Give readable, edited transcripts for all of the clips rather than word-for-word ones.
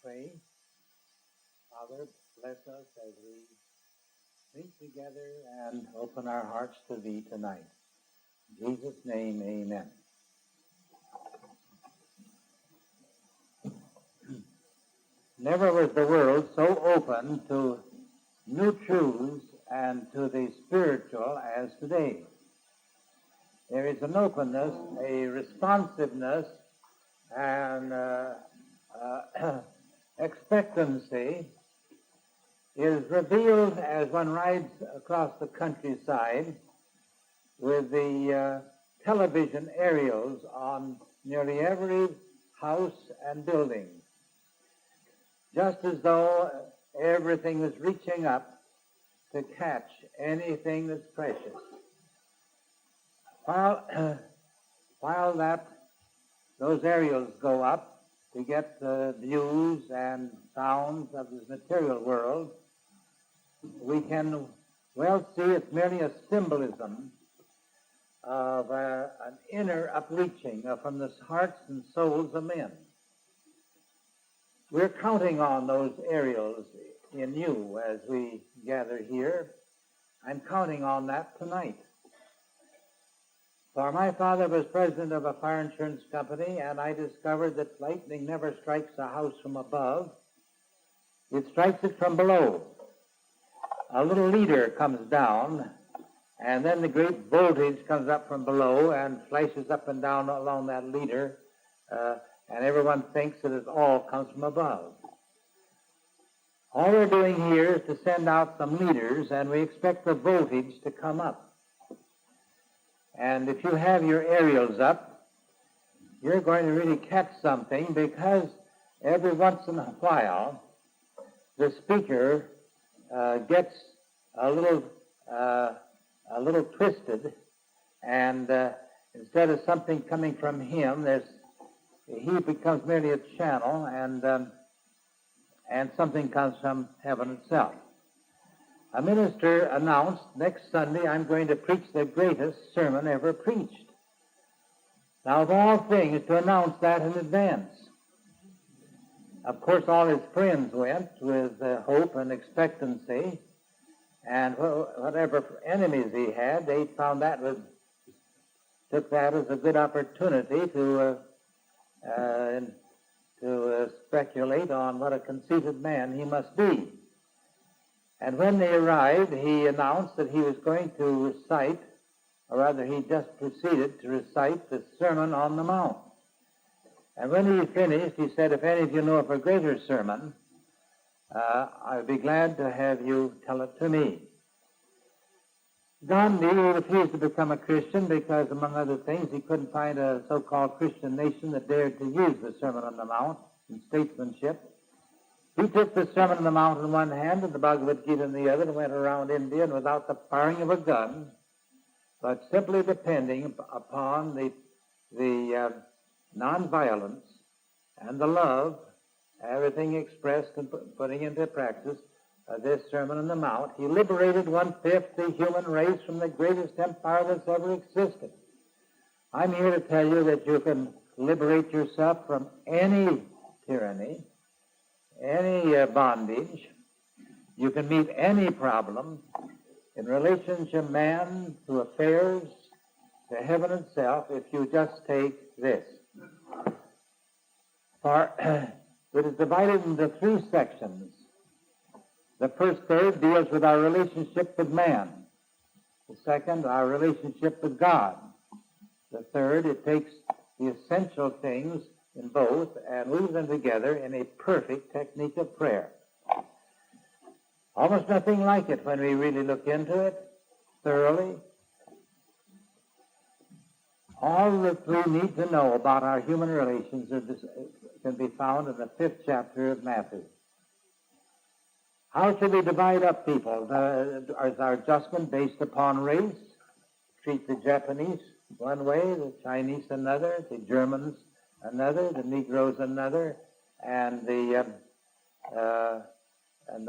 pray. Father, bless us as we meet together and open our hearts to Thee tonight. In Jesus' name, amen. Never was the world so open to new truths and to the spiritual as today. There is an openness, a responsiveness, and expectancy is revealed as one rides across the countryside with the television aerials on nearly every house and building, just as though everything was reaching up to catch anything that's precious. While those aerials go up to get the views and sounds of this material world, we can well see it's merely a symbolism of an inner upreaching from the hearts and souls of men. We're counting on those aerials in you as we gather here. I'm counting on that tonight. For my father was president of a fire insurance company, and I discovered that lightning never strikes a house from above. It strikes it from below. A little leader comes down, and then the great voltage comes up from below and flashes up and down along that leader, and everyone thinks that it all comes from above. All we're doing here is to send out some leaders, and we expect the voltage to come up. And if you have your aerials up, you're going to really catch something, because every once in a while the speaker gets a little twisted, and instead of something coming from him, he becomes merely a channel, and something comes from heaven itself. A minister announced, next Sunday I'm going to preach the greatest sermon ever preached. Now, of all things, to announce that in advance. Of course, all his friends went with hope and expectancy, and whatever enemies he had, they found took that as a good opportunity to speculate on what a conceited man he must be. And when they arrived, he announced that he was going to recite, or rather he just proceeded to recite the Sermon on the Mount. And when he finished, he said, if any of you know of a greater sermon, I'd be glad to have you tell it to me. Gandhi refused to become a Christian because, among other things, he couldn't find a so-called Christian nation that dared to use the Sermon on the Mount in statesmanship. He took the Sermon on the Mount in one hand and the Bhagavad Gita in the other, and went around India, and without the firing of a gun, but simply depending upon the nonviolence and the love, everything expressed and putting into practice this Sermon on the Mount, he liberated 1/5 the human race from the greatest empire that's ever existed. I'm here to tell you that you can liberate yourself from any tyranny, any bondage. You can meet any problem in relationship man to affairs, to heaven itself, if you just take this. For it is divided into 3 sections. The first third deals with our relationship with man. The second, our relationship with God. The third, it takes the essential things in both and weaves them together in a perfect technique of prayer. Almost nothing like it when we really look into it thoroughly. All that we need to know about our human relations can be found in the 5th chapter of Matthew. How should we divide up people? Is our adjustment based upon race? Treat the Japanese one way, the Chinese another, the Germans another, the Negroes another, and the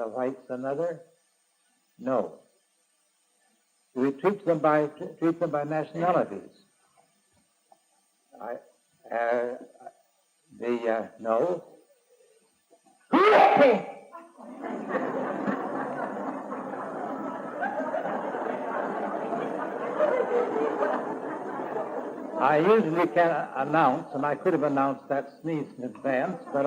whites another? No. Do we treat them by nationalities? No. I usually can announce, and I could have announced that sneeze in advance, but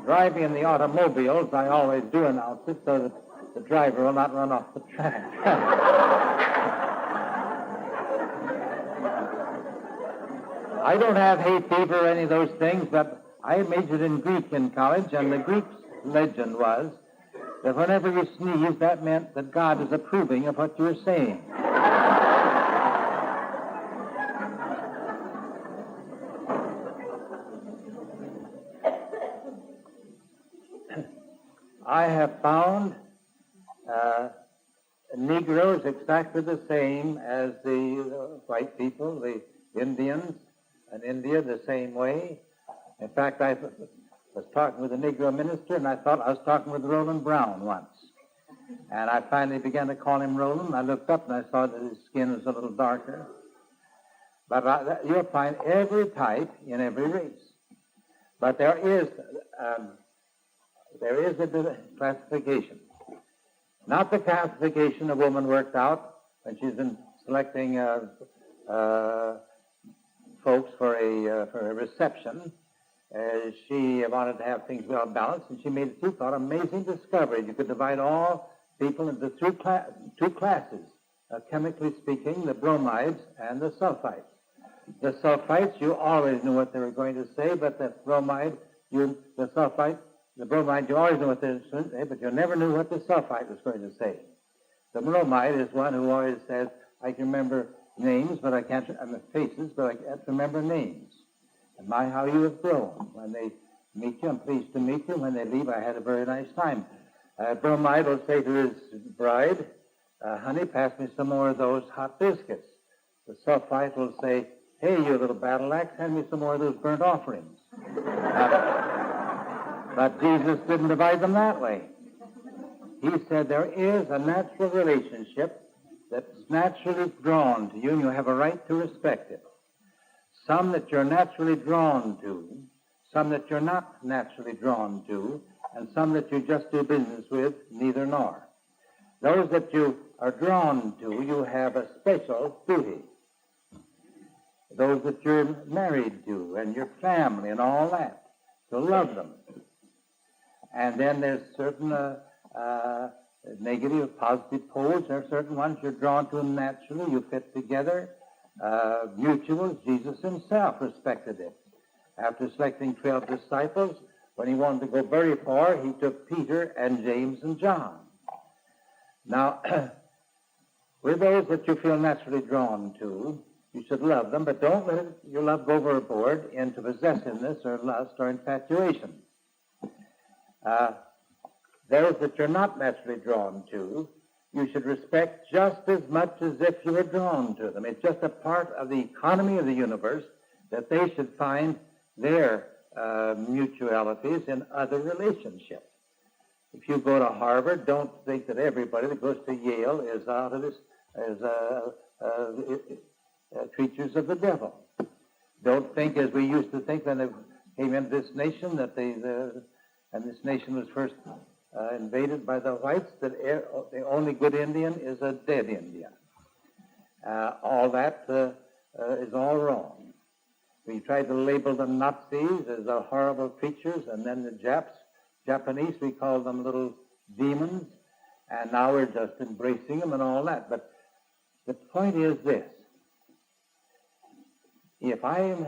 driving in the automobiles, I always do announce it so that the driver will not run off the track. I don't have hay fever or any of those things, but I majored in Greek in college, and the Greek legend was that whenever you sneeze, that meant that God is approving of what you were saying. I have found Negroes exactly the same as the white people, the Indians in India the same way. In fact, I was talking with a Negro minister, and I thought I was talking with Roland Brown once. And I finally began to call him Roland. I looked up and I saw that his skin was a little darker. But you'll find every type in every race. But there is a classification. Not the classification a woman worked out when she's been selecting folks for a reception. She wanted to have things well balanced, and she made a two-thought amazing discovery. You could divide all people into two classes, chemically speaking, the bromides and the sulfites. The sulfites, you always knew what they were going to say, but the bromide, the bromide, you always knew what they were going to say, but you never knew what the sulfite was going to say. The bromide is one who always says, I can remember names, but I can't remember faces, but I can't remember names. And my, how you have grown. When they meet you, I'm pleased to meet you. When they leave, I had a very nice time. Bromide will say to his bride, honey, pass me some more of those hot biscuits. The sulfite will say, hey, you little battle axe, hand me some more of those burnt offerings. But Jesus didn't divide them that way. He said there is a natural relationship that's naturally drawn to you, and you have a right to respect it. Some that you're naturally drawn to, some that you're not naturally drawn to, and some that you just do business with, neither nor. Those that you are drawn to, you have a special duty. Those that you're married to, and your family, and all that, to love them. And then there's certain negative, positive poles. There are certain ones you're drawn to naturally. You fit together. Mutual. Jesus himself respected it. After selecting 12 disciples, when he wanted to go very far, he took Peter and James and John. Now, with those that you feel naturally drawn to, you should love them, but don't let your love go overboard into possessiveness or lust or infatuation. Those that you're not naturally drawn to, you should respect just as much as if you were drawn to them. It's just a part of the economy of the universe that they should find their mutualities in other relationships. If you go to Harvard, don't think that everybody that goes to Yale is out of this, creatures of the devil. Don't think, as we used to think when they came into this nation, that and this nation was first invaded by the whites, that the only good Indian is a dead Indian. All that is all wrong. We tried to label the Nazis as horrible creatures, and then the Japanese, we called them little demons, and now we're just embracing them and all that. But the point is this. If I'm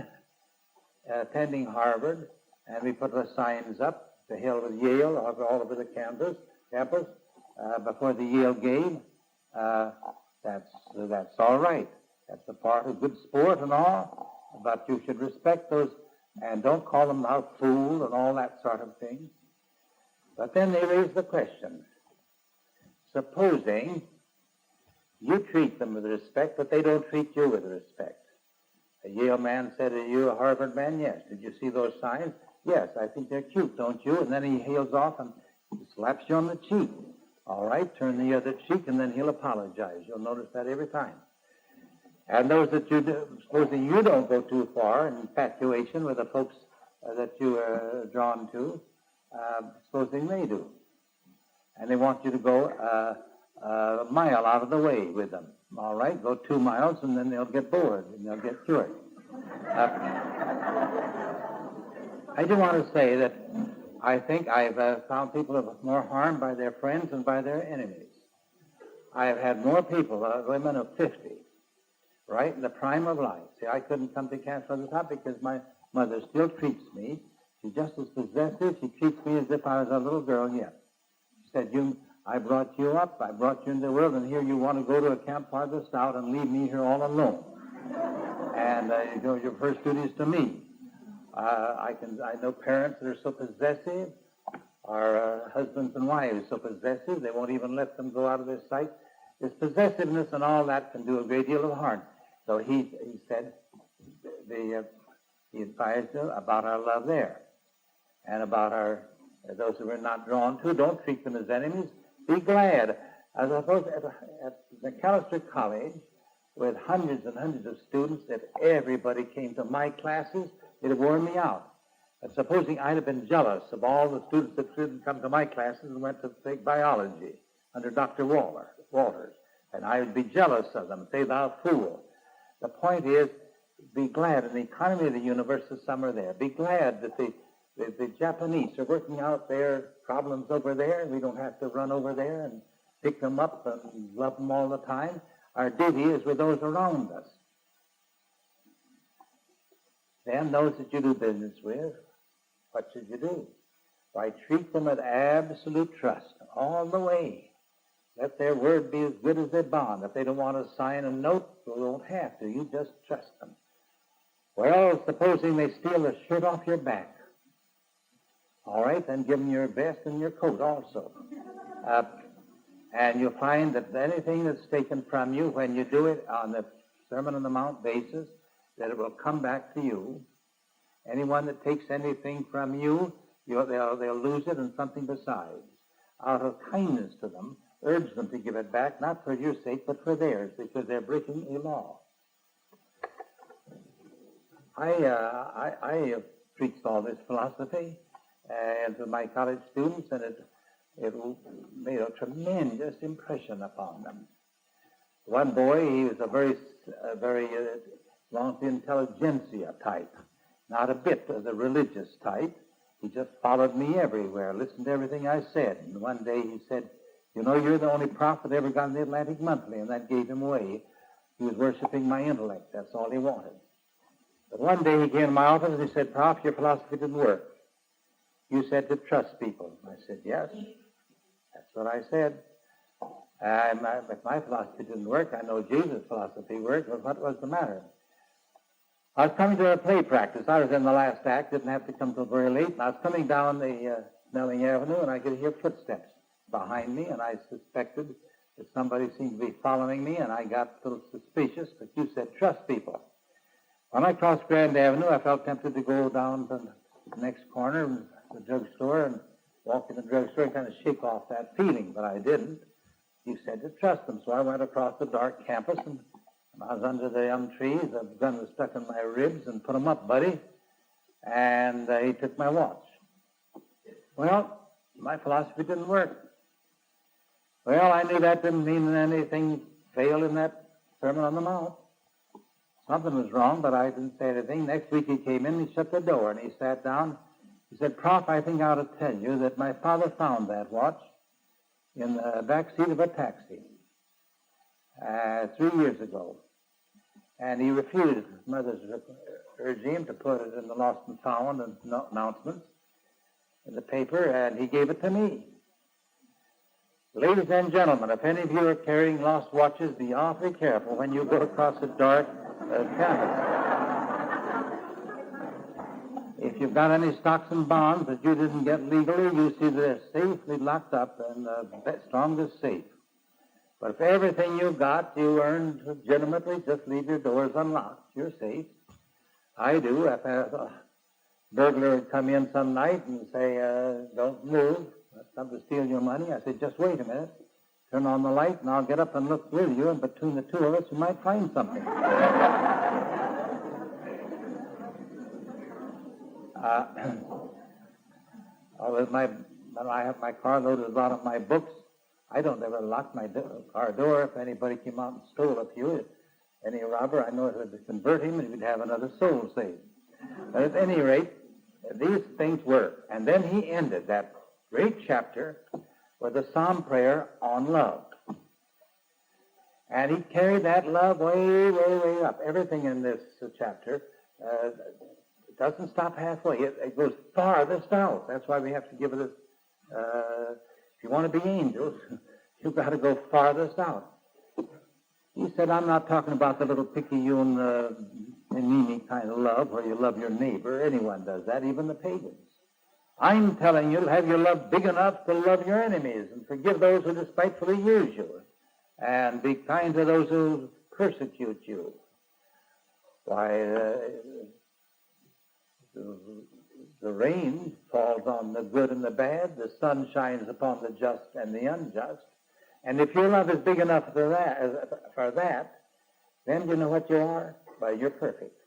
attending Harvard, and we put the signs up, to hell with Yale, all over the campus, before the Yale game, that's all right. That's a part of good sport and all, but you should respect those, and don't call them a fool and all that sort of thing. But then they raise the question, supposing you treat them with respect, but they don't treat you with respect. A Yale man said, are you a Harvard man? Yes. Did you see those signs? Yes, I think they're cute, don't you? And then he hails off and slaps you on the cheek. All right, turn the other cheek, and then he'll apologize. You'll notice that every time. And those that you do, supposing you don't go too far in infatuation with the folks that you are drawn to, supposing they do. And they want you to go a mile out of the way with them. All right, go 2 miles, and then they'll get bored, and they'll get cured. I do want to say that I think I've found people have more harm by their friends than by their enemies. I have had more people, women of 50, right in the prime of life. See, I couldn't come to Camp Farthest Out because my mother still treats me. She's just as possessive. She treats me as if I was a little girl yet. She said, I brought you up, I brought you into the world, and here you want to go to a camp farthest out and leave me here all alone. And your first duty is to me. I know parents that are so possessive, or husbands and wives so possessive, they won't even let them go out of their sight. This possessiveness and all that can do a great deal of harm. So he said, he advised them about our love there, and about those who we're not drawn to. Don't treat them as enemies. Be glad. I suppose at McAllister College, with hundreds and hundreds of students, if everybody came to my classes, it would have worn me out. And supposing I'd have been jealous of all the students that didn't come to my classes and went to take biology under Dr. Walters, and I would be jealous of them, say, thou fool. The point is, be glad. In the economy of the universe, there's some are there. Be glad that the Japanese are working out their problems over there, and we don't have to run over there and pick them up and love them all the time. Our duty is with those around us. Then those that you do business with, what should you do? Why, treat them with absolute trust all the way. Let their word be as good as their bond. If they don't want to sign a note, you don't have to. You just trust them. Well, supposing they steal the shirt off your back. All right, then give them your vest and your coat also. And you'll find that anything that's taken from you, when you do it on the Sermon on the Mount basis, that it will come back to you. Anyone that takes anything from you, they'll lose it and something besides. Out of kindness to them, urge them to give it back, not for your sake, but for theirs, because they're breaking a law. I preached all this philosophy to my college students, and it made a tremendous impression upon them. One boy, he was a very long intelligentsia type, not a bit of the religious type. He just followed me everywhere, listened to everything I said. And one day he said, you're the only prophet that ever got in the Atlantic Monthly, and that gave him away. He was worshiping my intellect. That's all he wanted. But one day he came to my office and he said, Prof, your philosophy didn't work. You said to trust people. I said, yes. That's what I said. If my philosophy didn't work, I know Jesus' philosophy worked, but what was the matter? I was coming to a play practice. I was in the last act, didn't have to come till very late, and I was coming down the Snelling Avenue, and I could hear footsteps behind me, and I suspected that somebody seemed to be following me, and I got a little suspicious, but you said trust people. When I crossed Grand Avenue, I felt tempted to go down to the next corner, the drugstore, and walk in the drugstore and kind of shake off that feeling, but I didn't. You said to trust them, so I went across the dark campus, and I was under the young trees. The gun was stuck in my ribs, and put them up, buddy. And he took my watch. Well, my philosophy didn't work. Well, I knew that didn't mean that anything failed in that Sermon on the Mount. Something was wrong, but I didn't say anything. Next week he came in, he shut the door, and he sat down. He said, Prof, I think I ought to tell you that my father found that watch in the back seat of a taxi 3 years ago. And he refused. Mother's urged him to put it in the lost and found announcements in the paper, and he gave it to me. Ladies and gentlemen, if any of you are carrying lost watches, be awfully careful when you go across a dark campus. If you've got any stocks and bonds that you didn't get legally, you see they're safely locked up in the strongest safe. But if everything you got you earned legitimately, just leave your doors unlocked. You're safe. I do. If a burglar would come in some night and say, don't move, I've come to steal your money, I say, just wait a minute. Turn on the light, and I'll get up and look with you, and between the two of us, you might find something. When I have my car loaded with a lot of my books, I don't ever lock my car door. If anybody came out and stole a few, any robber, I know it would convert him and he'd have another soul saved. But at any rate, these things work. And then he ended that great chapter with a psalm prayer on love. And he carried that love way, way, way up. Everything in this chapter doesn't stop halfway. It goes farthest out. That's why we have to give it if you want to be angels, you've got to go farthest out. He said, I'm not talking about the little picayune, anemic kind of love where you love your neighbor. Anyone does that, even the pagans. I'm telling you, have your love big enough to love your enemies and forgive those who despitefully use you and be kind to those who persecute you. Why, the rain falls on the good and the bad. The sun shines upon the just and the unjust. And if your love is big enough for that, then you know what you are? Why, you're perfect.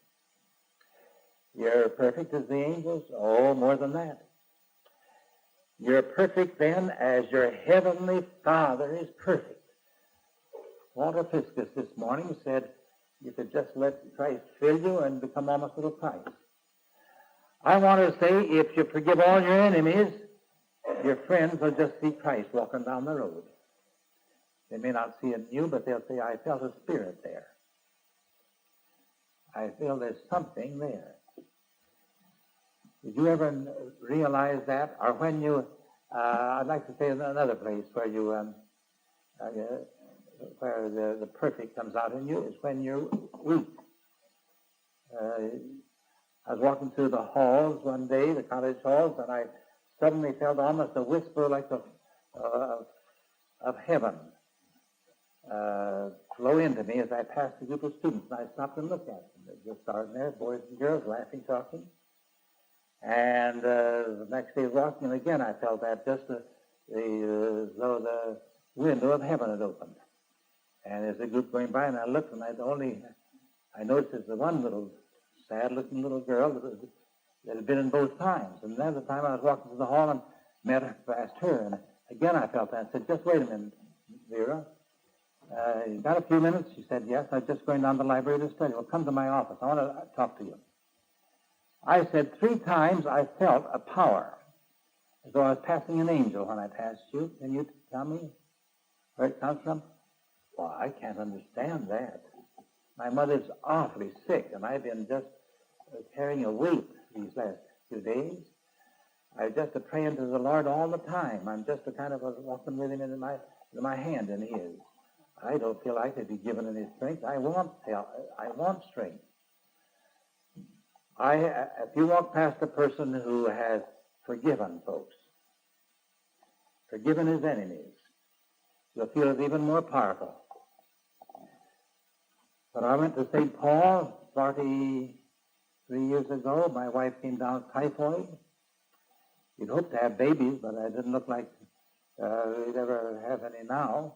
You're perfect as the angels? Oh, more than that. You're perfect then as your heavenly Father is perfect. Walter Fiskus this morning said you could just let Christ fill you and become almost a little Christ. I want to say if you forgive all your enemies, your friends will just see Christ walking down the road. They may not see it in you, but they'll say, I felt a spirit there. I feel there's something there. Did you ever realize that? Or when you, I'd like to say another place where you, where the perfect comes out in you is when you're weak. I was walking through the halls one day, the college halls, and I suddenly felt almost a whisper like of heaven flow into me as I passed a group of students. And I stopped and looked at them. They were starting there, boys and girls, laughing, talking. And the next day walking, and again I felt that just as though the window of heaven had opened. And there's a group going by, and I looked, and I noticed there's the one little sad-looking little girl that had been in both times. And then the time I was walking through the hall and met her, past her, and again I felt that. I said, just wait a minute, Vera. You got a few minutes? She said, yes. I'm just going down to the library to study. Well, come to my office. I want to talk to you. I said 3 times I felt a power, as though I was passing an angel when I passed you. Can you tell me where it comes from? Well, I can't understand that. My mother's awfully sick, and I've been just carrying a weight these last few days. I just praying to the Lord all the time. I'm just a kind of walking with him in my hand in his. I don't feel I could be given any strength. I want strength. If you walk past a person who has forgiven folks, forgiven his enemies, you'll feel it even more powerful. When I went to St. Paul 43 years ago, my wife came down with typhoid. We'd hoped to have babies, but it didn't look like we'd ever have any now.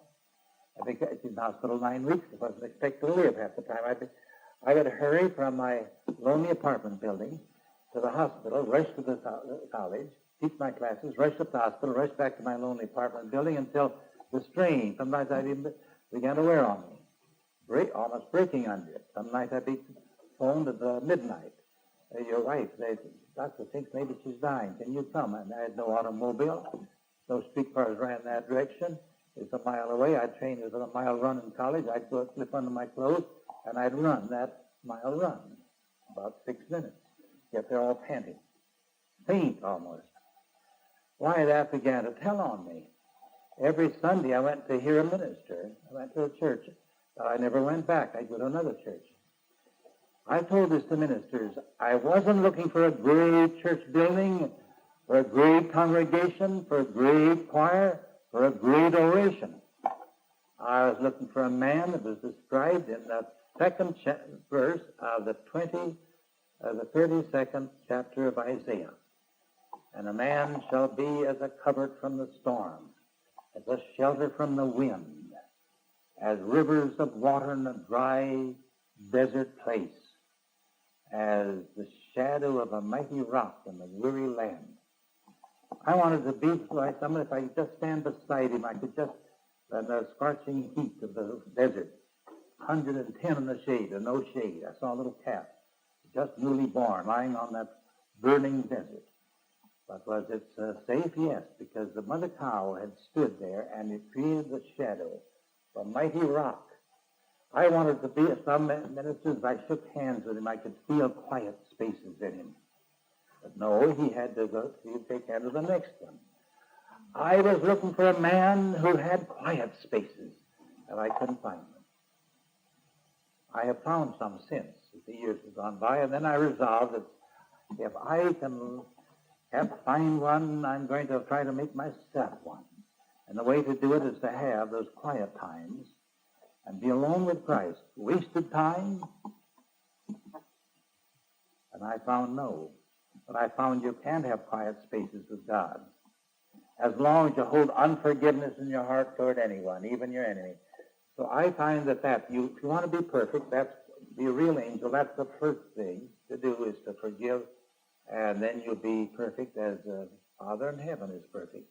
I think she's in the hospital 9 weeks. I wasn't expected to live half the time. I would hurry from my lonely apartment building to the hospital, rush to the college, teach my classes, rush up to the hospital, rush back to my lonely apartment building until the strain, sometimes I began to wear on me, almost breaking under it. Some night I'd be phoned at midnight. Your wife, the doctor thinks maybe she's dying. Can you come? And I had no automobile. No streetcars ran that direction. It's a mile away. I'd trained with a mile run in college. I'd go slip under my clothes, and I'd run that mile run, about 6 minutes. Get there all panting, faint almost. Why, that began to tell on me. Every Sunday I went to hear a minister. I went to a church, but I never went back. I'd go to another church. I told this to ministers. I wasn't looking for a great church building, for a great congregation, for a great choir, for a great oration. I was looking for a man that was described in the second verse of the 32nd chapter of Isaiah. And a man shall be as a covert from the storm, as a shelter from the wind, as rivers of water in a dry desert place, as the shadow of a mighty rock in the weary land. I wanted to be like someone, if I could just stand beside him, I could just, the scorching heat of the desert, 110 in the shade, or no shade. I saw a little calf, just newly born, lying on that burning desert. But was it safe? Yes, because the mother cow had stood there, and it created the shadow of a mighty rock. I wanted to be, some minutes as I shook hands with him, I could feel quiet spaces in him. But no, he had to go, he'd take care of the next one. I was looking for a man who had quiet spaces, and I couldn't find them. I have found some since, as the years have gone by, and then I resolved that if I can find one, I'm going to try to make myself one. And the way to do it is to have those quiet times and be alone with Christ. Wasted time? And I found no. But I found you can't have quiet spaces with God as long as you hold unforgiveness in your heart toward anyone, even your enemy. So I find that if you want to be perfect, that's be a real angel. That's the first thing to do, is to forgive, and then you'll be perfect as the Father in heaven is perfect.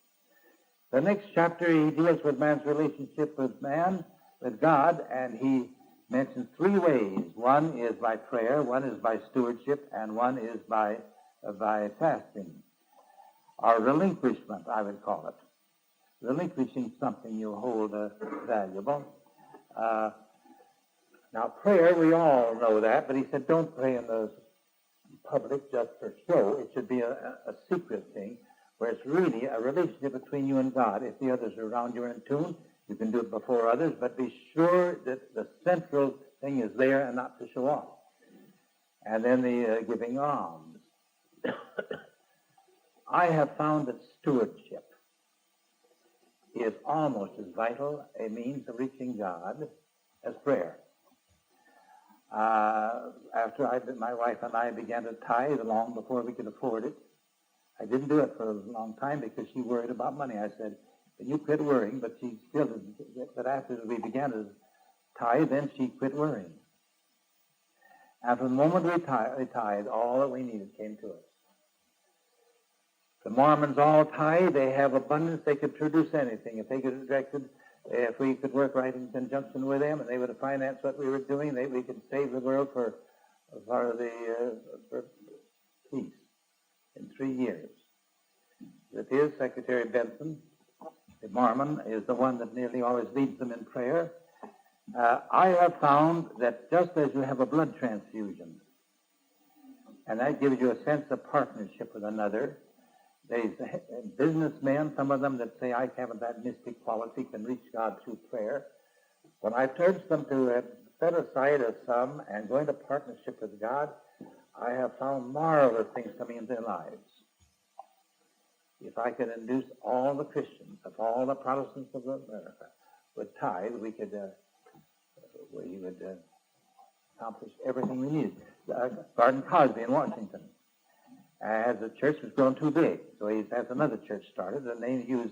The next chapter, he deals with man's relationship with man, with God, and he mentions three ways. One is by prayer, one is by stewardship, and one is by fasting, or relinquishment, I would call it. Relinquishing something you hold valuable. Now, prayer, we all know that, but he said don't pray in the public just for show. It should be a secret thing, where it's really a relationship between you and God. If the others around you are in tune, you can do it before others, but be sure that the central thing is there and not to show off. And then the giving alms. I have found that stewardship is almost as vital a means of reaching God as prayer. After my wife and I began to tithe long before we could afford it, I didn't do it for a long time because she worried about money. I said, you quit worrying, but she still didn't. But after we began to tithe, then she quit worrying. After the moment we tithe, all that we needed came to us. The Mormons all tithe. They have abundance. They could produce anything. If they could directed, if we could work right in conjunction with them, and they would finance what we were doing, we could save the world for peace in 3 years. It is Secretary Benson, the Mormon, is the one that nearly always leads them in prayer. I have found that just as you have a blood transfusion, and that gives you a sense of partnership with another, there's businessmen, some of them that say, I haven't that mystic quality, can reach God through prayer. When I've urged them to set aside a sum and go into partnership with God, I have found marvelous things coming into their lives. If I could induce all the Christians, if all the Protestants of America would tithe, we would accomplish everything we needed. Garden Cosby in Washington has a church that's grown too big, so he has another church started, and they use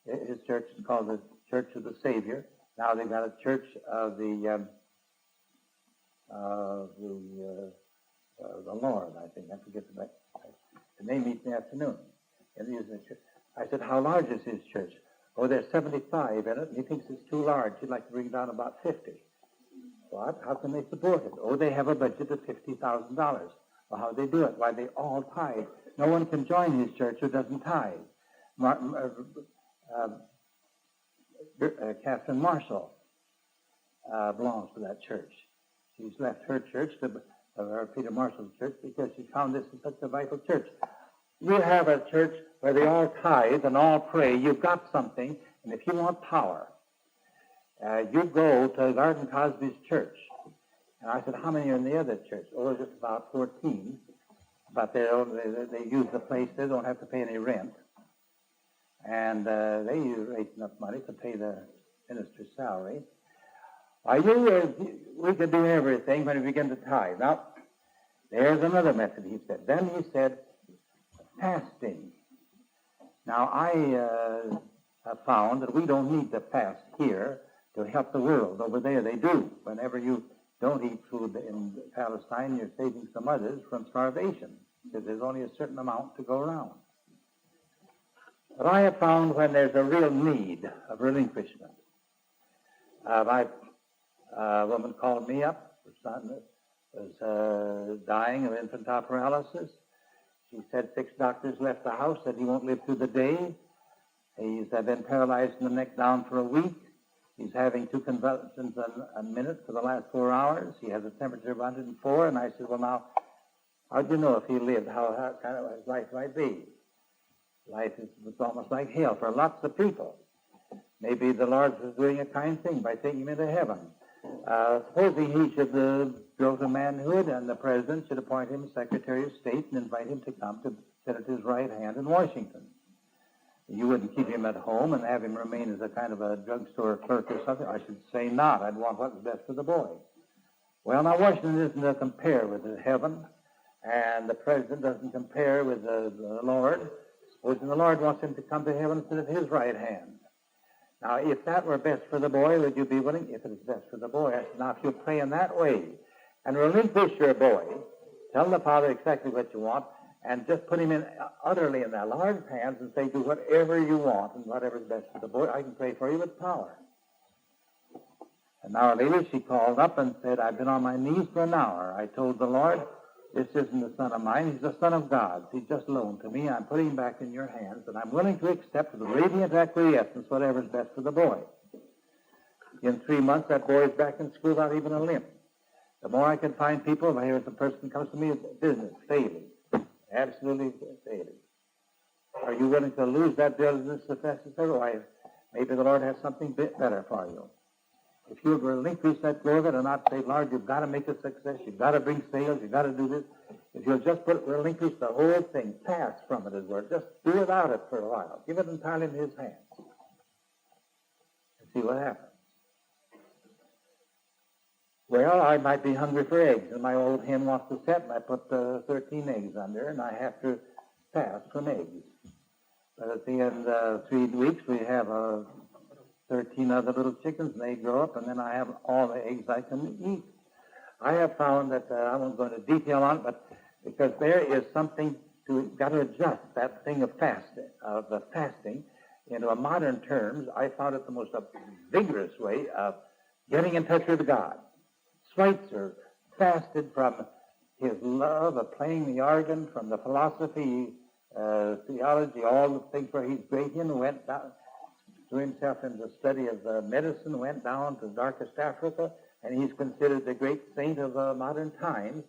his church is called the Church of the Savior. Now they've got a church of the Lord, I think. I forget the name. And they meet in the afternoon. And he uses the church. I said, how large is his church? Oh, there's 75 in it, and he thinks it's too large. He'd like to bring down about 50. What? How can they support it? Oh, they have a budget of $50,000. Well, how do they do it? Why, they all tithe. No one can join his church who doesn't tithe. Catherine Marshall belongs to that church. She's left her church to Peter Marshall's church because she found this is such a vital church. You have a church where they all tithe and all pray. You've got something, and if you want power, you go to Garden Cosby's church. And I said, how many are in the other church? Oh, just about 14. But they use the place. They don't have to pay any rent. And they raise enough money to pay the minister's salary. We can do everything when we begin to tithe. Now, there's another method, he said. Then he said, fasting. Now, I have found that we don't need to fast here to help the world. Over there, they do. Whenever you don't eat food in Palestine, you're saving some others from starvation, because there's only a certain amount to go around. But I have found when there's a real need of relinquishment. A woman called me up. Her son was dying of infantile paralysis. She said 6 doctors left the house, said he won't live through the day. He's been paralyzed from the neck down for a week. He's having 2 convulsions a minute for the last 4 hours. He has a temperature of 104. And I said, well, now, how do you know if he lived, how kind of his life might be? Life was almost like hell for lots of people. Maybe the Lord was doing a kind thing by taking him into heaven. Supposing he should grow to manhood and the President should appoint him Secretary of State and invite him to come to sit at his right hand in Washington. You wouldn't keep him at home and have him remain as a kind of a drugstore clerk or something. I should say not. I'd want what was best for the boy. Well, now, Washington doesn't compare with heaven, and the President doesn't compare with the Lord. Supposing the Lord wants him to come to heaven and sit at his right hand. Now, if that were best for the boy, would you be willing? If it is best for the boy, I said, now, if you pray in that way and relinquish your boy, tell the Father exactly what you want, and just put him utterly in the Lord's hands and say, do whatever you want and whatever is best for the boy, I can pray for you with power. An hour later, she called up and said, I've been on my knees for an hour. I told the Lord, this isn't the son of mine. He's the son of God's. He's just loaned to me. I'm putting him back in your hands, and I'm willing to accept with radiant acquiescence whatever is best for the boy. In 3 months, that boy is back in school without even a limp. The more I can find people, if I hear some person comes to me, business, failing. Absolutely failing. Are you willing to lose that business if necessary? Maybe the Lord has something better for you. If you relinquish that glory and not say, Lord, you've got to make a success, you've got to bring sales, you've got to do this. If you'll just relinquish the whole thing, pass from it as well. Just do without it for a while. Give it entirely in his hands. And see what happens. Well, I might be hungry for eggs, and my old hen wants to set, and I put 13 eggs under, and I have to fast from eggs. But at the end of 3 weeks, we have 13 other little chickens, and they grow up, and then I have all the eggs I can eat. I have found that, I won't go into detail on it, but because there is something got to adjust that thing of fasting into a modern terms. I found it the most vigorous way of getting in touch with God. Schweitzer fasted from his love of playing the organ, from the philosophy, theology, all the things where he's great in, went down, threw himself in the study of medicine, went down to darkest Africa, and he's considered the great saint of modern times.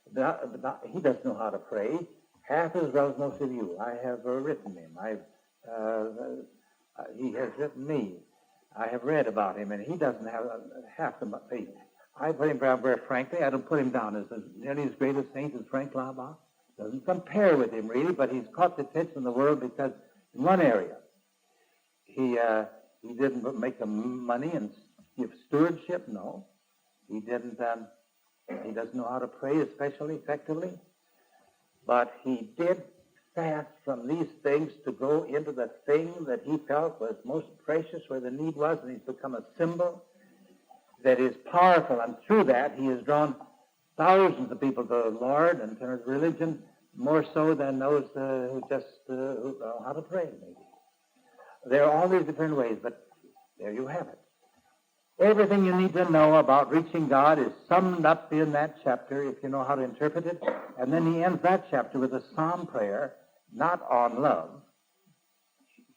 He doesn't know how to pray, half as well as most of you. I have written him. He has written me. I have read about him, and he doesn't have half the faith. I put him down very frankly. I don't put him down as nearly as great a saint as Frank Laubach. Doesn't compare with him, really, but he's caught the attention of the world because in one area, he didn't make the money and give stewardship, no. He doesn't know how to pray especially effectively, but he did fast from these things to go into the thing that he felt was most precious, where the need was, and he's become a symbol that is powerful, and through that he has drawn thousands of people to the Lord and to religion, more so than those who know how to pray, maybe. There are all these different ways, but there you have it. Everything you need to know about reaching God is summed up in that chapter, if you know how to interpret it. And then he ends that chapter with a psalm prayer, not on love.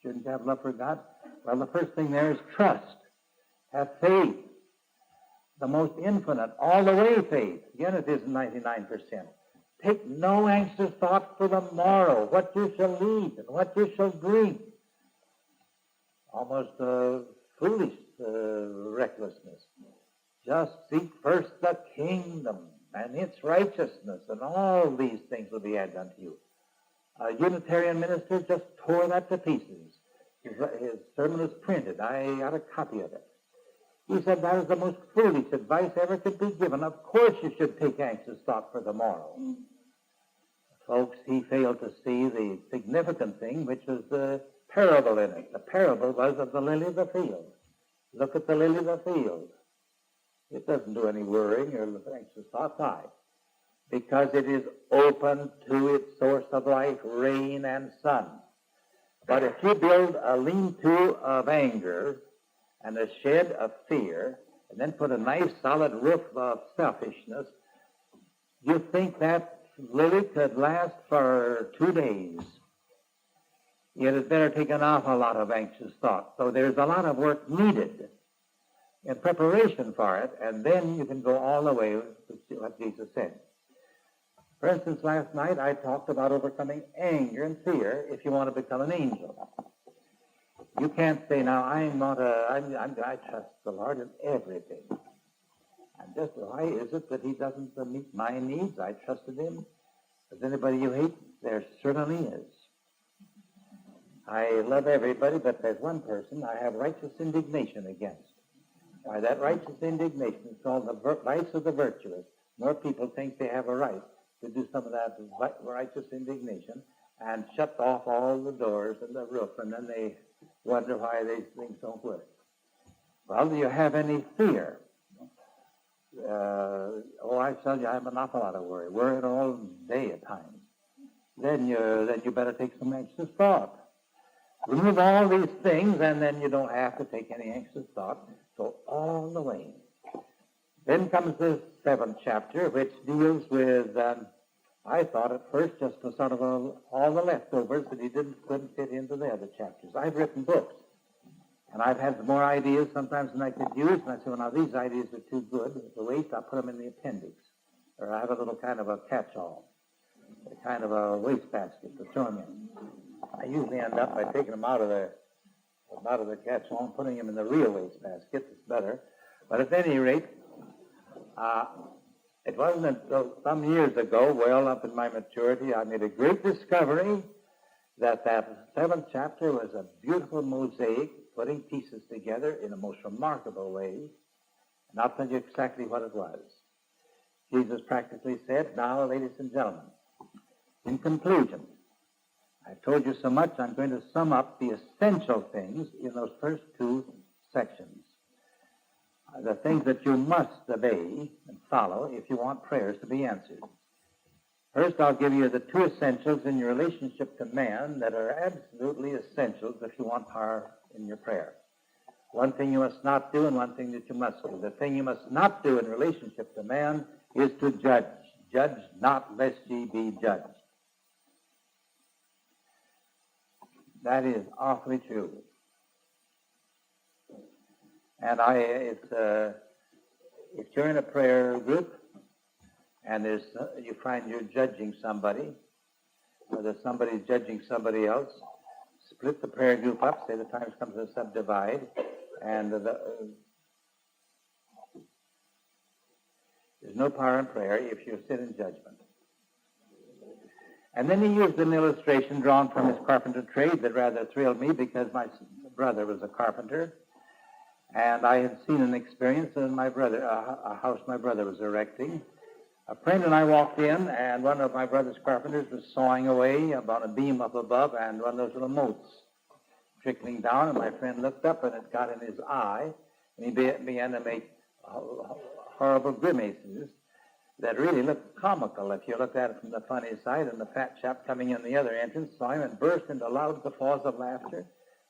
Shouldn't you have love for God? Well, the first thing there is trust. Have faith. The most infinite, all the way faith. Again, it isn't 99%. Take no anxious thought for the morrow, what you shall eat and what you shall drink. Almost foolish recklessness. Just seek first the kingdom and its righteousness, and all these things will be added unto you. A Unitarian minister just tore that to pieces. His sermon was printed. I got a copy of it. He said that is the most foolish advice ever could be given. Of course you should take anxious thought for the morrow. Folks, he failed to see the significant thing, which was the parable in it. The parable was of the lily of the field. Look at the lily of the field. It doesn't do any worrying or anxious thoughts. Why? Because it is open to its source of life, rain and sun. But if you build a lean-to of anger and a shed of fear, and then put a nice solid roof of selfishness, you think that lily could last for 2 days. It had better take an awful lot of anxious thought. So there's a lot of work needed in preparation for it, and then you can go all the way with what Jesus said. For instance, last night I talked about overcoming anger and fear if you want to become an angel. You can't say, now, I trust the Lord in everything. And just why is it that he doesn't meet my needs? I trusted him. Is anybody you hate? There certainly is. I love everybody, but there's one person I have righteous indignation against. Why, that righteous indignation is called the vice of the virtuous. More people think they have a right to do some of that righteous indignation and shut off all the doors and the roof, and then they wonder why these things don't work. Well, do you have any fear? I tell you, I have an awful lot of worry. Worried all day at times. Then you better take some anxious thought. Remove all these things, and then you don't have to take any anxious thought. Go all the way. Then comes the 7th chapter, which deals with, I thought at first, just a sort of all the leftovers that he couldn't fit into the other chapters. I've written books, and I've had more ideas sometimes than I could use, and I said, well, now these ideas are too good. It's a waste. I'll put them in the appendix. Or I have a little kind of a catch-all, a kind of a wastebasket to throw them in. I usually end up by taking them out of the catch-all and putting them in the real wastebasket. It's better. But at any rate, it wasn't until some years ago, well up in my maturity, I made a great discovery that 7th chapter was a beautiful mosaic, putting pieces together in a most remarkable way. And I'll tell you exactly what it was. Jesus practically said, now, ladies and gentlemen, in conclusion, I've told you so much, I'm going to sum up the essential things in those first 2 sections. The things that you must obey and follow if you want prayers to be answered. First, I'll give you the 2 essentials in your relationship to man that are absolutely essentials if you want power in your prayer. One thing you must not do and one thing that you must do. The thing you must not do in relationship to man is to judge. Judge not, lest ye be judged. That is awfully true. And if you're in a prayer group and you find you're judging somebody, or that somebody's judging somebody else, split the prayer group up, say the times come to subdivide, and there's no power in prayer if you sit in judgment. And then he used an illustration drawn from his carpenter trade that rather thrilled me because my brother was a carpenter. And I had seen an experience in my brother, a house my brother was erecting. A friend and I walked in, and one of my brother's carpenters was sawing away on a beam up above, and one of those little motes trickling down, and my friend looked up, and it got in his eye, and he began to make horrible grimaces that really looked comical if you looked at it from the funny side, and the fat chap coming in the other entrance saw him and burst into loud guffaws of laughter.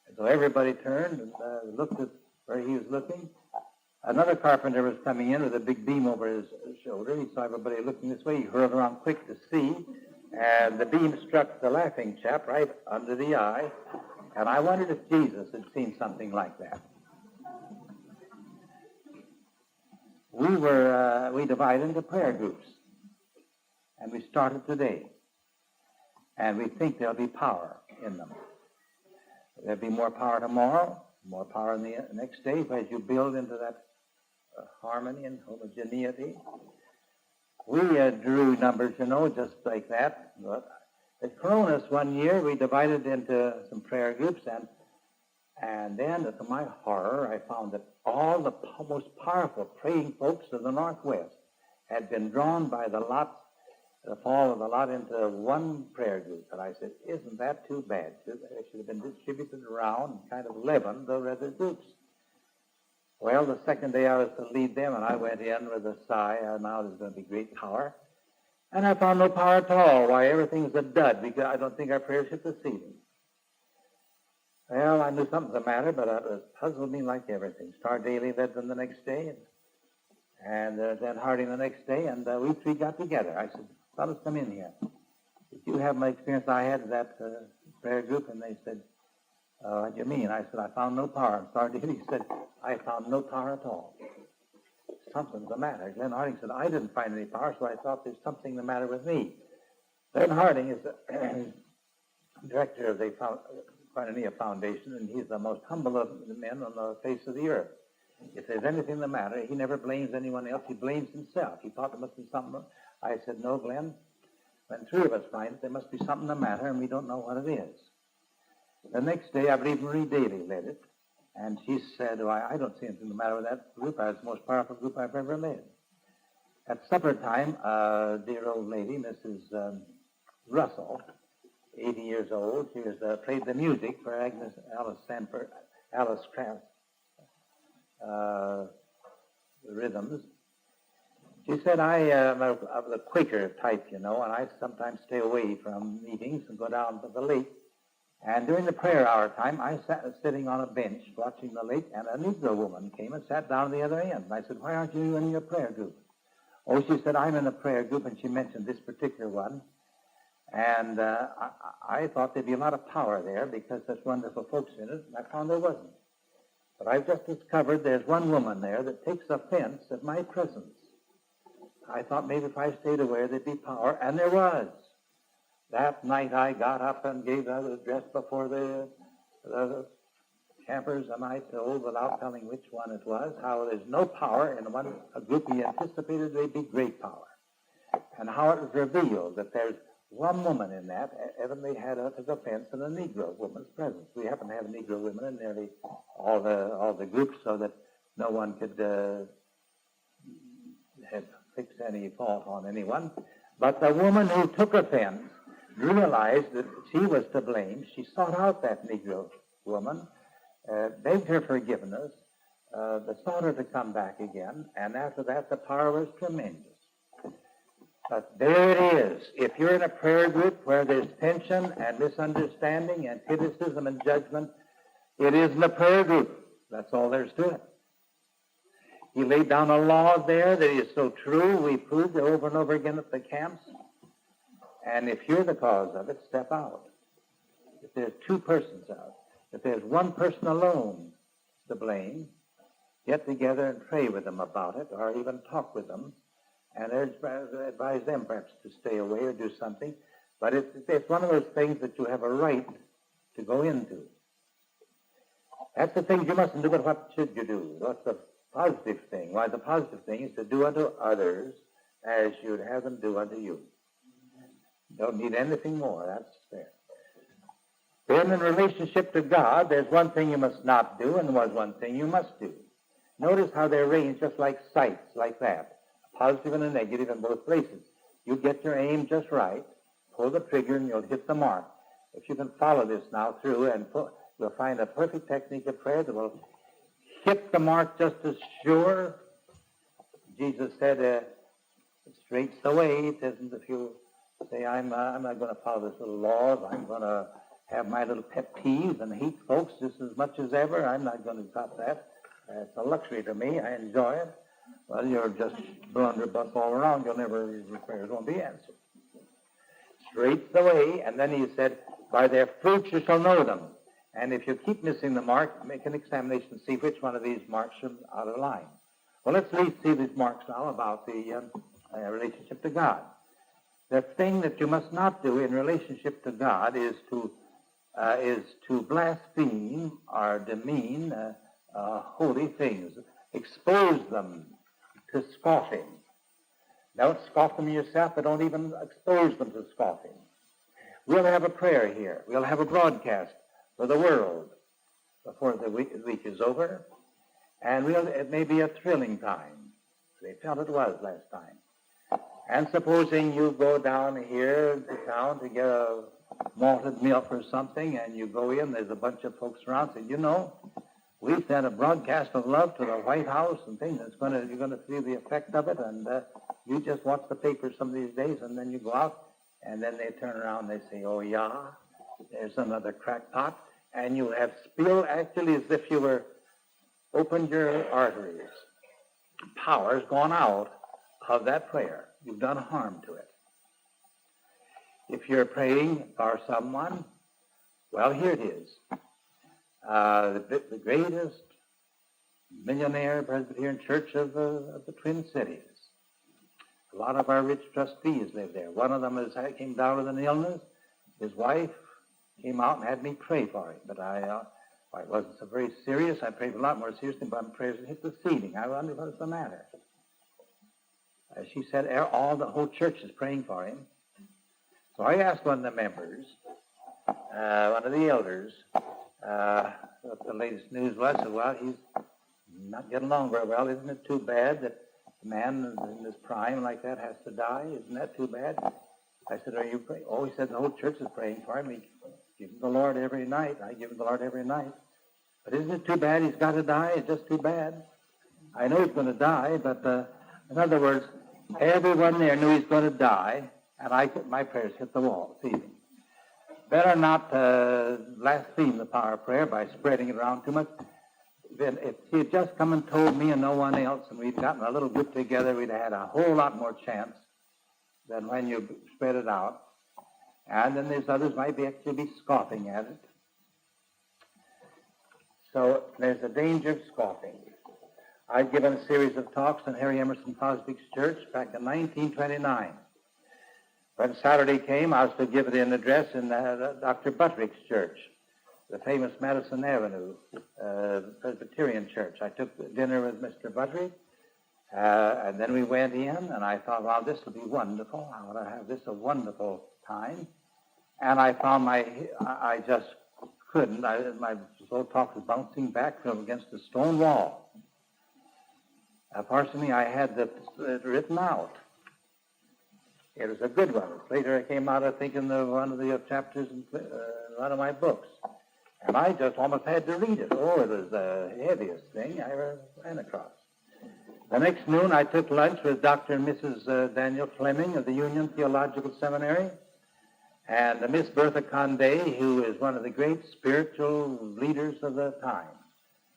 And so everybody turned and looked at where he was looking. Another carpenter was coming in with a big beam over his shoulder. He saw everybody looking this way. He hurled around quick to see, and the beam struck the laughing chap right under the eye. And I wondered if Jesus had seen something like that. We divided into prayer groups, and we started today. And we think there'll be power in them. There'll be more power tomorrow, more power in the next day as you build into that harmony and homogeneity. We drew numbers, just like that. But at Coronas one year, we divided into some prayer groups, and then, to my horror, I found that all the most powerful praying folks of the Northwest had been drawn by the fall of the lot into one prayer group. And I said, isn't that too bad? They should have been distributed around and kind of leavened the other groups. Well, the second day I was to lead them, and I went in with a sigh. Now there's going to be great power. And I found no power at all. Why, everything's a dud, because I don't think our prayers hit the ceiling. Well, I knew something was the matter, but it was puzzled me like everything. Starr Daily led them the next day, and then Harding the next day, and we three got together. I said, fellas, come in here. Did you have my experience I had at that prayer group? And they said, what do you mean? I said, I found no power. And Starr Daily said, I found no power at all. Something's the matter. Glenn Harding said, I didn't find any power, so I thought there's something the matter with me. Glenn Harding is the director of the Koinonia Foundation, and he's the most humble of the men on the face of the earth. If there's anything the matter, he never blames anyone else. He blames himself. He thought there must be something. I said, no, Glenn. When three of us find it, there must be something the matter, and we don't know what it is. The next day, I believe Marie Daly led it, and she said, I don't see anything the matter with that group. It's the most powerful group I've ever led. At supper time, a dear old lady, Mrs. Russell, 80 years old, she was played the music for Agnes Sanford, Alice Craft, the rhythms. She said, I am of the Quaker type, and I sometimes stay away from meetings and go down to the lake. And during the prayer hour time, I sat sitting on a bench watching the lake, and a Negro woman came and sat down at the other end. And I said, why aren't you in your prayer group? Oh, she said, I'm in a prayer group, and she mentioned this particular one. And I thought there'd be a lot of power there because there's wonderful folks in it, and I found there wasn't. But I've just discovered there's one woman there that takes offense at my presence. I thought maybe if I stayed away, there'd be power, and there was. That night I got up and gave that address before the campers, and I told, without telling which one it was, how there's no power in a group we anticipated there'd be great power. And how it was revealed that there's one woman in that evidently had a offense in a Negro woman's presence. We happen to have Negro women in nearly all the groups so that no one could fix any fault on anyone. But the woman who took offense realized that she was to blame. She sought out that Negro woman, begged her forgiveness, besought her to come back again, and after that the power was tremendous. But there it is. If you're in a prayer group where there's tension and misunderstanding and criticism and judgment, it isn't a prayer group. That's all there's to it. He laid down a law there that is so true. We proved it over and over again at the camps. And if you're the cause of it, step out. If there's two persons out, if there's one person alone to blame, get together and pray with them about it, or even talk with them, and advise them perhaps to stay away or do something. But it's one of those things that you have a right to go into. That's the things you mustn't do, but what should you do? What's the positive thing? Why, the positive thing is to do unto others as you'd have them do unto you. Don't need anything more. That's fair. Then in relationship to God, there's one thing you must not do, and there's one thing you must do. Notice how they're arranged just like sights, like that. A positive and a negative in both places. You get your aim just right, pull the trigger, and you'll hit the mark. If you can follow this now through, and you'll find a perfect technique of prayer that will hit the mark just as sure. Jesus said, straight's the way. It isn't if you say, I'm not going to follow this little laws. I'm going to have my little pet peeves and hate folks just as much as ever. I'm not going to stop that. It's a luxury to me. I enjoy it. Well, you're just blunderbuss all around. Your prayers won't be answered. Straight's the way. And then he said, by their fruits you shall know them. And if you keep missing the mark, make an examination and see which one of these marks are out of line. Well, let's at least see these marks now about the relationship to God. The thing that you must not do in relationship to God is to blaspheme or demean holy things, expose them to scoffing. Don't scoff them yourself, but don't even expose them to scoffing. We'll have a prayer here. We'll have a broadcast for the world before the week is over, and it may be a thrilling time. They felt it was last time. And supposing you go down here to town to get a malted milk or something, and you go in, there's a bunch of folks around, say, We sent a broadcast of love to the White House and things. You're going to see the effect of it, and you just watch the papers some of these days, and then you go out, and then they turn around and they say, oh, yeah, there's another crackpot, and you have spilled actually as if you were opened your arteries. Power's gone out of that prayer. You've done harm to it. If you're praying for someone, well, here it is. The greatest millionaire Presbyterian church of the Twin Cities. A lot of our rich trustees live there. One of them came down with an illness. His wife came out and had me pray for him. But it wasn't so very serious. I prayed a lot more seriously, but my prayers hit the ceiling. I wondered what's the matter. She said, the whole church is praying for him. So I asked one of the members, one of the elders, what the latest news was. I said, well, he's not getting along very well. Isn't it too bad that a man in his prime like that has to die? Isn't that too bad? I said, are you praying? Oh, he said the whole church is praying for him. He gives him the Lord every night. I give him the Lord every night. But isn't it too bad he's got to die? It's just too bad. I know he's going to die, but in other words, everyone there knew he's going to die, and my prayers hit the wall this evening. Better not blaspheme the power of prayer by spreading it around too much. Then if he had just come and told me and no one else, and we'd gotten a little group together, we'd have had a whole lot more chance than when you spread it out. And then these others might actually be scoffing at it. So there's a danger of scoffing. I'd given a series of talks in Harry Emerson Fosdick's church back in 1929. When Saturday came, I was to give an address in Dr. Buttrick's church, the famous Madison Avenue Presbyterian church. I took dinner with Mr. Buttrick, and then we went in, and I thought, well, this will be wonderful. I want to have this a wonderful time. And I found I just couldn't. My whole talk was bouncing back from against the stone wall. Personally, I had it written out. It was a good one. Later I came out, I think, in one of the chapters in one of my books. And I just almost had to read it. Oh, it was the heaviest thing I ever ran across. The next noon, I took lunch with Dr. and Mrs. Daniel Fleming of the Union Theological Seminary, and Miss Bertha Condé, who is one of the great spiritual leaders of the time.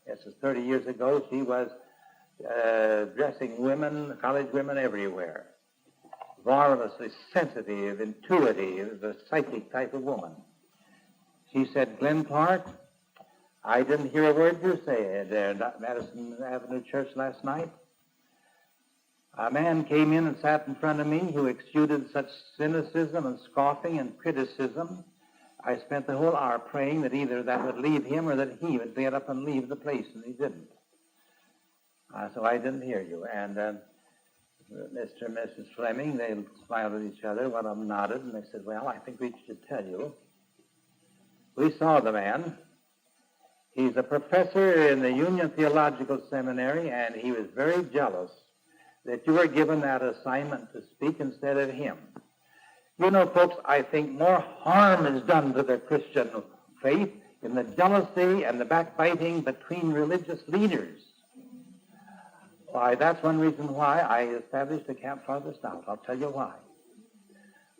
This was 30 years ago. She was dressing women, college women everywhere. Marvelously sensitive, intuitive, a psychic type of woman. She said, Glenn Clark, I didn't hear a word you say there at Madison Avenue Church last night. A man came in and sat in front of me who exuded such cynicism and scoffing and criticism. I spent the whole hour praying that either that would leave him or that he would get up and leave the place, and he didn't. So I didn't hear you. And Mr. and Mrs. Fleming, they smiled at each other. One of them nodded, and they said, well, I think we should tell you. We saw the man. He's a professor in the Union Theological Seminary, and he was very jealous that you were given that assignment to speak instead of him. You know, folks, I think more harm is done to the Christian faith in the jealousy and the backbiting between religious leaders. Why, that's one reason why I established the Camp Farthest Out. I'll tell you why.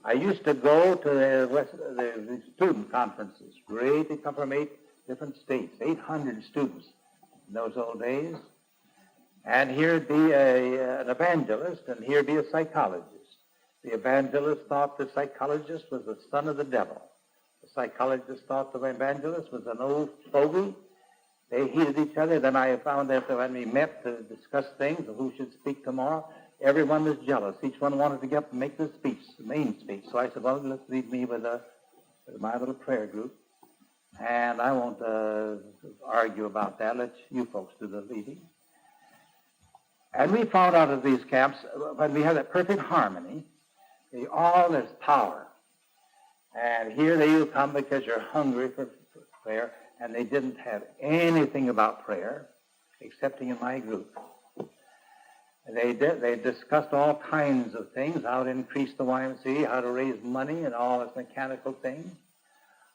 I used to go to the student conferences, great. They come from 8 different states, 800 students in those old days. And here'd be an evangelist, and here'd be a psychologist. The evangelist thought the psychologist was the son of the devil. The psychologist thought the evangelist was an old fogey. They hated each other. Then I found that when we met to discuss things, who should speak tomorrow, everyone was jealous. Each one wanted to get up and make the speech, the main speech. So I said, well, let's leave me with my little prayer group. And I won't argue about that. Let you folks do the leading. And we found out at these camps, when we had that perfect harmony, there's power. And here you come because you're hungry for prayer, and they didn't have anything about prayer, excepting in my group. They discussed all kinds of things, how to increase the YMCA, how to raise money, and all this mechanical things.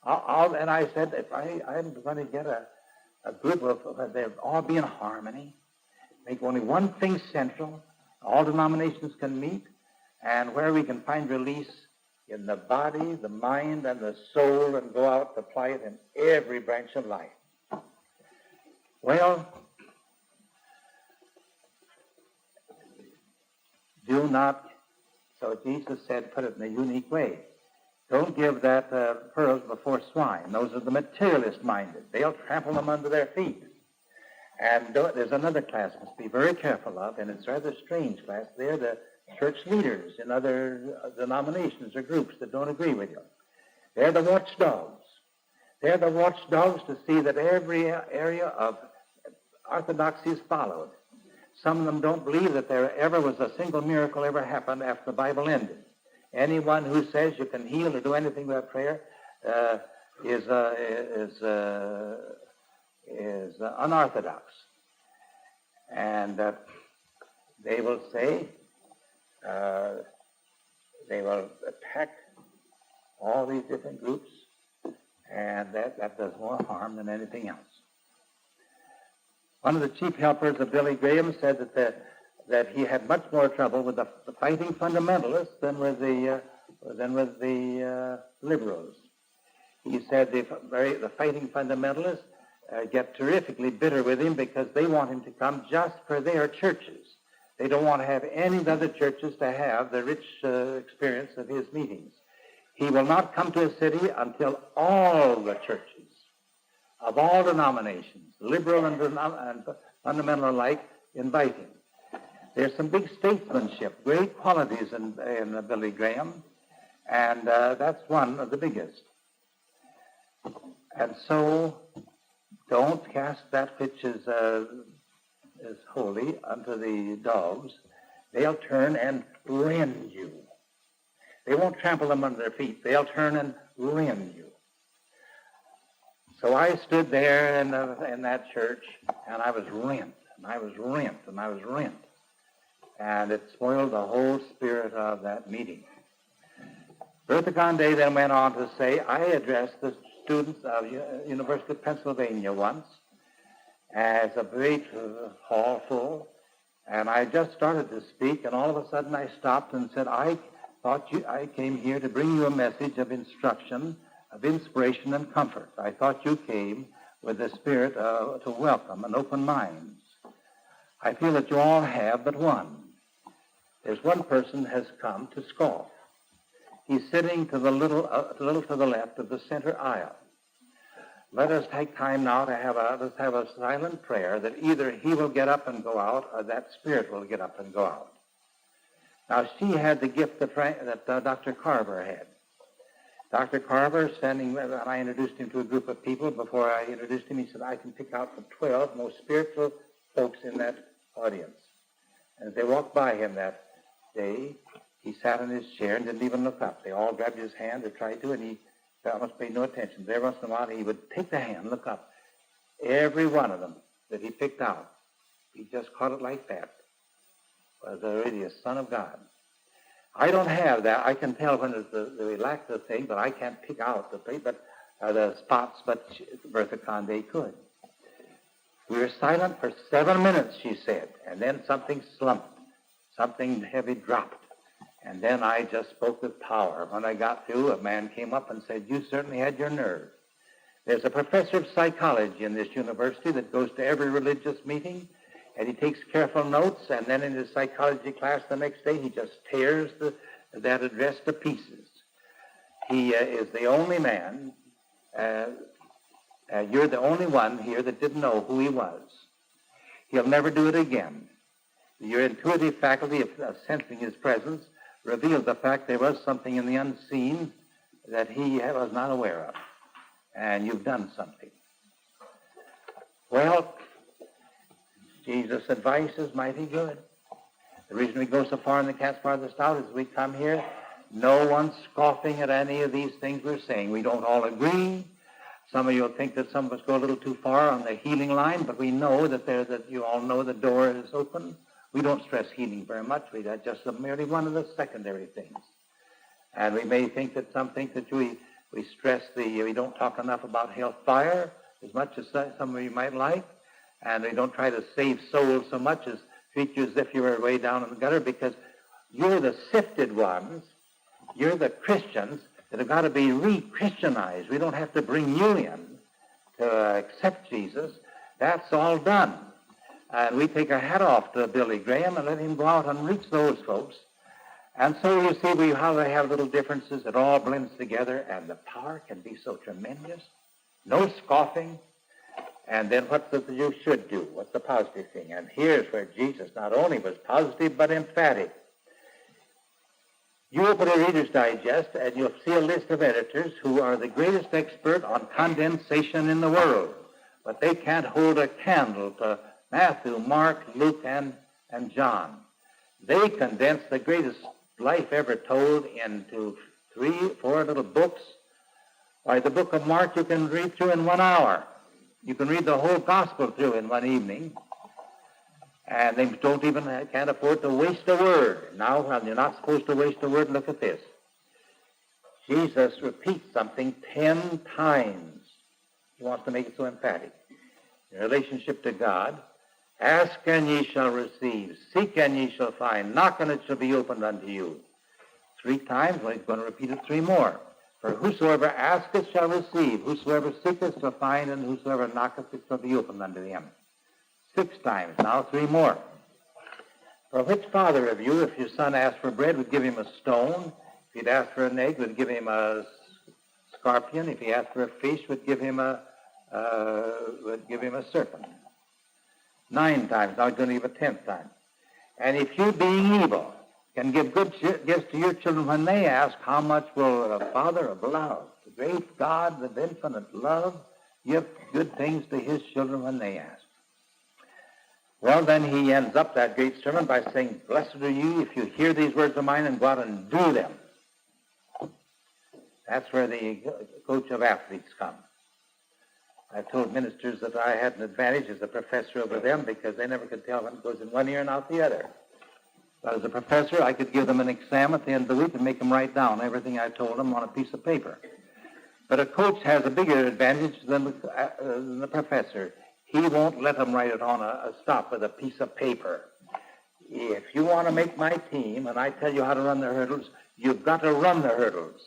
And I said, if I'm going to get a a group of, they'll all be in harmony, make only one thing central, all denominations can meet, and where we can find release in the body, the mind, and the soul, and go out to apply it in every branch of life. Well, do not, so Jesus said, put it in a unique way. Don't give that pearls before swine. Those are the materialist-minded. They'll trample them under their feet. And there's another class must be very careful of, and it's a rather strange class. They're the church leaders in other denominations or groups that don't agree with you. They're the watchdogs. They're the watchdogs to see that every area of orthodoxy is followed. Some of them don't believe that there ever was a single miracle ever happened after the Bible ended. Anyone who says you can heal or do anything without prayer is unorthodox. And they will say, they will attack all these different groups, and that does more harm than anything else. One of the chief helpers of Billy Graham said that he had much more trouble with the fighting fundamentalists than with the liberals. He said the fighting fundamentalists get terrifically bitter with him because they want him to come just for their churches. They don't want to have any of the other churches to have the rich experience of his meetings. He will not come to a city until all the churches of all denominations, liberal and fundamental alike, invite him. There's some big statesmanship, great qualities in Billy Graham, and that's one of the biggest. And so, don't cast that which is holy unto the dogs. They'll turn and rend you. They won't trample them under their feet. They'll turn and rend you. So I stood there in that church, and I was rent, and I was rent, and I was rent. And it spoiled the whole spirit of that meeting. Bertha Condé then went on to say, I addressed the students of University of Pennsylvania once as a great hall full, and I just started to speak, and all of a sudden I stopped and said, I came here to bring you a message of instruction, of inspiration and comfort. I thought you came with the spirit to welcome and open minds. I feel that you all have but one. There's one person has come to scoff. He's sitting to the little to the left of the center aisle. Let us take time now to have a silent prayer that either he will get up and go out or that spirit will get up and go out. Now, she had the gift that Dr. Carver had. Dr. Carver, standing when I introduced him to a group of people, before I introduced him, he said, I can pick out the 12 most spiritual folks in that audience. And as they walked by him that day, he sat in his chair and didn't even look up. They all grabbed his hand or tried to, and he almost paid no attention. Every once in a while, he would take the hand, look up. Every one of them that he picked out, he just caught it like that, was really a son of God. I don't have that. I can tell when it's the relaxed thing, but I can't pick out the spots, but Bertha Condé could. We were silent for 7 minutes, she said, and then something slumped. Something heavy dropped. And then I just spoke with power. When I got through, a man came up and said, you certainly had your nerve. There's a professor of psychology in this university that goes to every religious meeting, and he takes careful notes, and then in his psychology class the next day he just tears that address to pieces. He is the only man, you're the only one here that didn't know who he was. He'll never do it again. Your intuitive faculty of sensing his presence revealed the fact there was something in the unseen that he was not aware of. And you've done something. Well, Jesus' advice is mighty good. The reason we go so far in the Camps Farthest Out is we come here, no one scoffing at any of these things we're saying. We don't all agree. Some of you will think that some of us go a little too far on the healing line, but we know that you all know the door is open. We don't stress healing very much. That's just merely one of the secondary things. And we may think that some think that we stress we don't talk enough about hellfire. as much as some of you might like, and they don't try to save souls so much as treat you as if you were way down in the gutter, because you're the sifted ones. You're the Christians that have got to be re-Christianized. We don't have to bring you in to accept Jesus. That's all done. And we take our hat off to Billy Graham and let him go out and reach those folks. And so you see how they have little differences. It all blends together, and the power can be so tremendous. No scoffing. And then what you should do. What's the positive thing? And here's where Jesus not only was positive but emphatic. You open a Reader's Digest, and you'll see a list of editors who are the greatest expert on condensation in the world. But they can't hold a candle to Matthew, Mark, Luke, and John. They condense the greatest life ever told into 3-4 little books. Why, the book of Mark you can read through in 1 hour. You can read the whole gospel through in one evening. And they can't afford to waste a word. Now, when you're not supposed to waste a word, look at this. Jesus repeats something 10 times. He wants to make it so emphatic. In relationship to God, ask and ye shall receive. Seek and ye shall find. Knock and it shall be opened unto you. 3 times, well, he's going to repeat it 3 more. For whosoever asketh shall receive. Whosoever seeketh shall find. And whosoever knocketh it shall be opened unto him. 6 times, now 3 more. For which father of you, if your son asked for bread, would give him a stone? If he'd asked for an egg, would give him a scorpion? If he asked for a fish, would give him a serpent? 9 times, now he's going to give a 10th time. And if you, being evil, can give good gifts to your children when they ask, how much will a Father of love, the great God of infinite love, give good things to his children when they ask? Well, then he ends up that great sermon by saying, blessed are you if you hear these words of mine and go out and do them. That's where the coach of athletes comes. I've told ministers that I had an advantage as a professor over them because they never could tell when it goes in one ear and out the other. But as a professor, I could give them an exam at the end of the week and make them write down everything I told them on a piece of paper. But a coach has a bigger advantage than the professor. He won't let them write it on a stop with a piece of paper. If you want to make my team and I tell you how to run the hurdles, you've got to run the hurdles.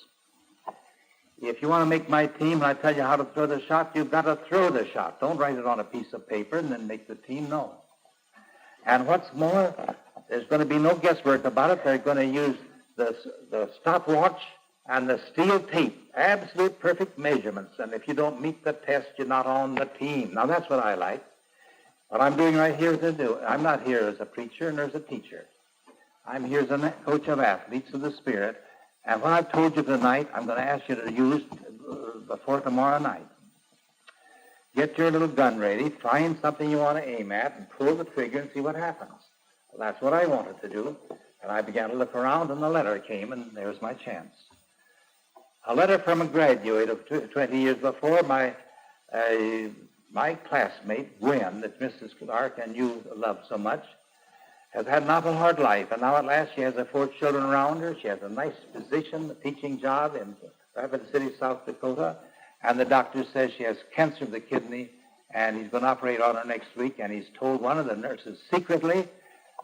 If you want to make my team and I tell you how to throw the shot, you've got to throw the shot. Don't write it on a piece of paper and then make the team know. And what's more, there's going to be no guesswork about it. They're going to use the stopwatch and the steel tape, absolute perfect measurements. And if you don't meet the test, you're not on the team. Now, that's what I like. What I'm doing right here to do, I'm not here as a preacher nor as a teacher. I'm here as a coach of athletes of the Spirit. And what I've told you tonight, I'm going to ask you to use before tomorrow night. Get your little gun ready, find something you want to aim at, and pull the trigger and see what happens. Well, that's what I wanted to do. And I began to look around, and the letter came, and there was my chance. A letter from a graduate of 20 years before, my classmate, Gwen, that Mrs. Clark and you love so much, has had an awful hard life, and now at last she has 4 children around her. She has a nice position, a teaching job in Rapid City, South Dakota, and the doctor says she has cancer of the kidney, and he's going to operate on her next week, and he's told one of the nurses secretly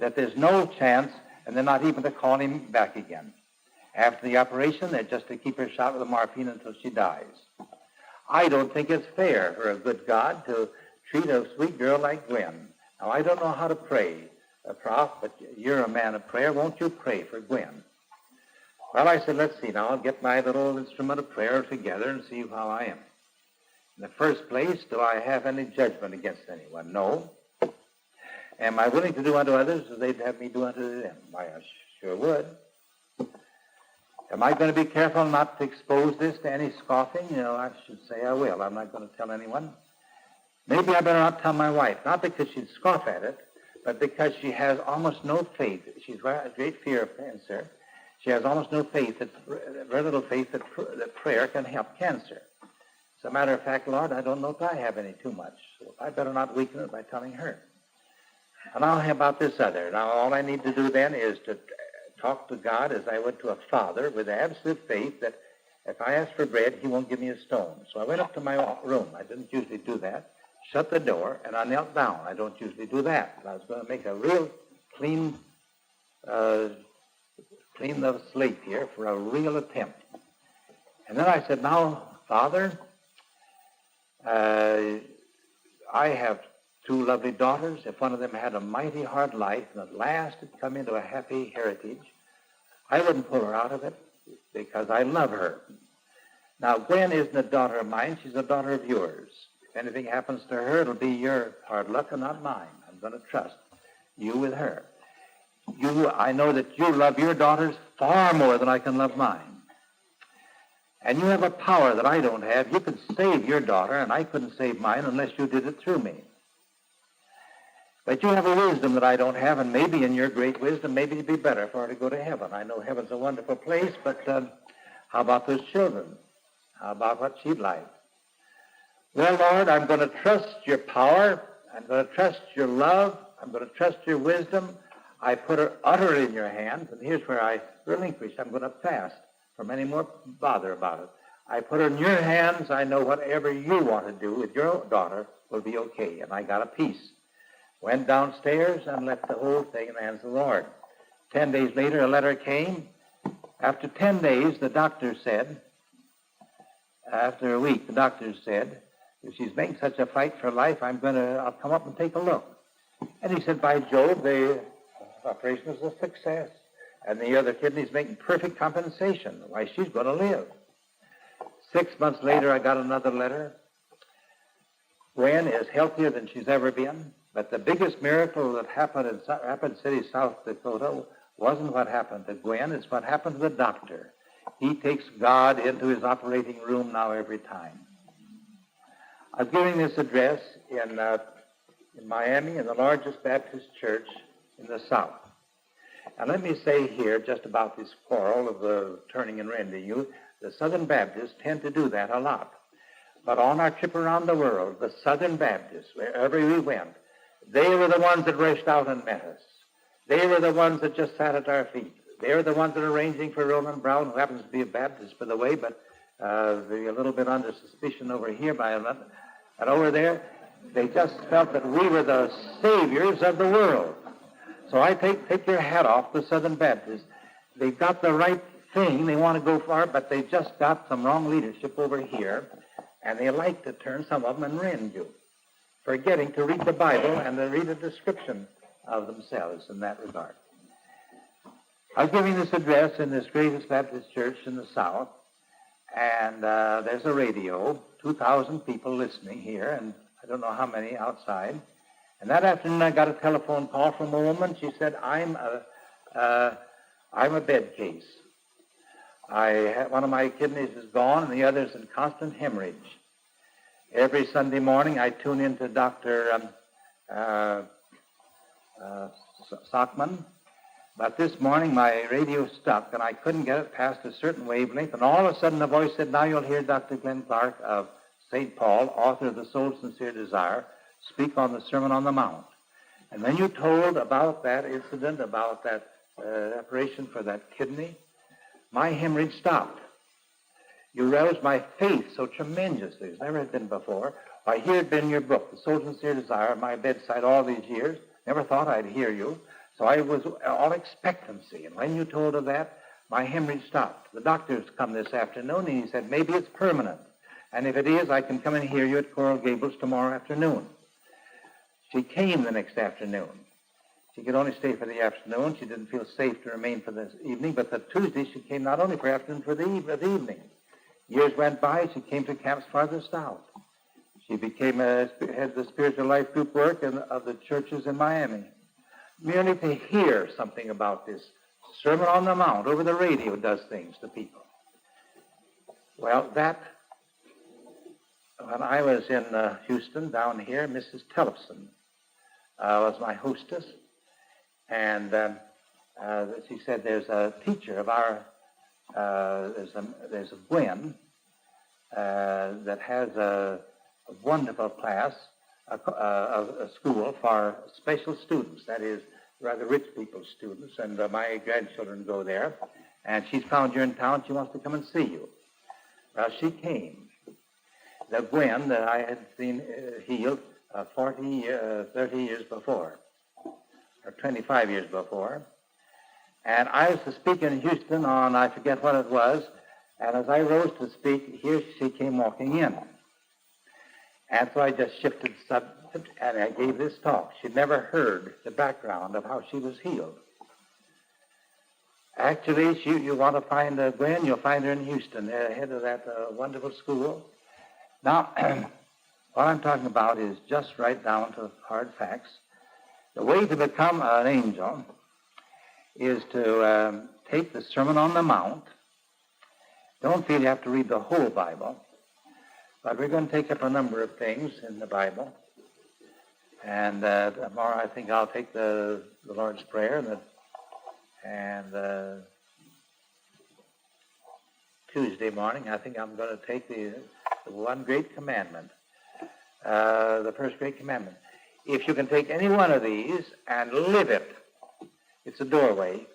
that there's no chance, and they're not even to call him back again. After the operation, they're just to keep her shot with the morphine until she dies. I don't think it's fair for a good God to treat a sweet girl like Gwen. Now, I don't know how to pray, Prof, but you're a man of prayer. Won't you pray for Gwen? Well, I said, let's see now. I'll get my little instrument of prayer together and see how I am. In the first place, do I have any judgment against anyone? No. Am I willing to do unto others as they'd have me do unto them? Why, I sure would. Am I going to be careful not to expose this to any scoffing? You know, I should say I will. I'm not going to tell anyone. Maybe I better not tell my wife, not because she'd scoff at it, but because she has almost no faith. She's got a great fear of cancer. She has almost no faith, very little faith that prayer can help cancer. As a matter of fact, Lord, I don't know if I have any too much, so I better not weaken it by telling her. And now how about this other? Now all I need to do then is to talk to God as I would to a father with absolute faith that If I ask for bread, he won't give me a stone. So I went up to my room. I didn't usually do that. Shut the door, and I knelt down. I don't usually do that. I was going to make a real clean the slate here for a real attempt. And then I said, now, Father, I have two lovely daughters. If one of them had a mighty hard life and at last had come into a happy heritage, I wouldn't pull her out of it because I love her. Now, Gwen isn't a daughter of mine. She's a daughter of yours. If anything happens to her, it'll be your hard luck and not mine. I'm going to trust you with her. I know that you love your daughters far more than I can love mine. And you have a power that I don't have. You could save your daughter, and I couldn't save mine unless you did it through me. But you have a wisdom that I don't have, and maybe in your great wisdom, maybe it'd be better for her to go to heaven. I know heaven's a wonderful place, but how about those children? How about what she'd like? Well, Lord, I'm going to trust your power. I'm going to trust your love. I'm going to trust your wisdom. I put her utterly in your hands, and here's where I relinquish. I'm going to fast from any more bother about it. I put her in your hands. I know whatever you want to do with your daughter will be okay, and I got a peace. Went downstairs and left the whole thing in the hands of the Lord. 10 days later, a letter came. After 10 days, the doctor said, after a week, the doctor said, if she's making such a fight for life, I'll come up and take a look. And he said, by Jove, the operation is a success. And the other kidney's making perfect compensation. Why, she's going to live. 6 months later, I got another letter. Gwen is healthier than she's ever been. But the biggest miracle that happened in Rapid City, South Dakota, wasn't what happened to Gwen. It's what happened to the doctor. He takes God into his operating room now every time. I'm giving this address in Miami, in the largest Baptist church in the South. And let me say here just about this quarrel of the turning and rending you, the Southern Baptists tend to do that a lot. But on our trip around the world, the Southern Baptists, wherever we went, they were the ones that rushed out and met us. They were the ones that just sat at our feet. They were the ones that are arranging for Roland Brown, who happens to be a Baptist, by the way, but they're a little bit under suspicion over here by a lot. And over there, they just felt that we were the saviors of the world. So I take your hat off, the Southern Baptists. They've got the right thing. They want to go far, but they just got some wrong leadership over here, and they like to turn some of them and rend you, forgetting to read the Bible and to read a description of themselves in that regard. I'm giving this address in this greatest Baptist church in the South, and there's a radio, 2,000 people listening here, and I don't know how many outside. And that afternoon I got a telephone call from a woman. She said, I'm a bed case. One of my kidneys is gone, and the other's in constant hemorrhage. Every Sunday morning I tune into Dr. Sockman, but this morning my radio stuck, and I couldn't get it past a certain wavelength, and all of a sudden a voice said, now you'll hear Dr. Glenn Clark of St. Paul, author of The Soul's Sincere Desire, speak on the Sermon on the Mount. And when you told about that incident, about that operation for that kidney, my hemorrhage stopped. You roused my faith so tremendously as never had been before. Why, here had been your book, The Soul's Sincere Desire, at my bedside all these years. Never thought I'd hear you. So I was all expectancy. And when you told of that, my hemorrhage stopped. The doctor's come this afternoon, and he said, maybe it's permanent. And if it is, I can come and hear you at Coral Gables tomorrow afternoon. She came the next afternoon. She could only stay for the afternoon. She didn't feel safe to remain for the evening. But the Tuesday, she came not only for afternoon, for the evening. Years went by. She came to Camps Farthest Out. She became head of the spiritual life group work of the churches in Miami. Merely to hear something about this Sermon on the Mount over the radio does things to people. Well, when I was in Houston, down here, Mrs. Tellefson was my hostess, and she said, there's a teacher of our, there's a Gwen that has a wonderful class, a school for special students, that is, rather rich people's students, and my grandchildren go there, and she's found you're in town. She wants to come and see you. Well, she came. The Gwen that I had seen healed 30 years before, or 25 years before. And I was to speak in Houston on, I forget what it was, and as I rose to speak, here she came walking in. And so I just shifted the subject, and I gave this talk. She'd never heard the background of how she was healed. Actually, you want to find Gwen, you'll find her in Houston, head of that wonderful school. Now, what I'm talking about is just right down to hard facts. The way to become an angel is to take the Sermon on the Mount. Don't feel you have to read the whole Bible, but we're going to take up a number of things in the Bible. And tomorrow I think I'll take the Lord's Prayer, and Tuesday morning I think I'm going to take the one great commandment, the first great commandment. If you can take any one of these and live it, it's a doorway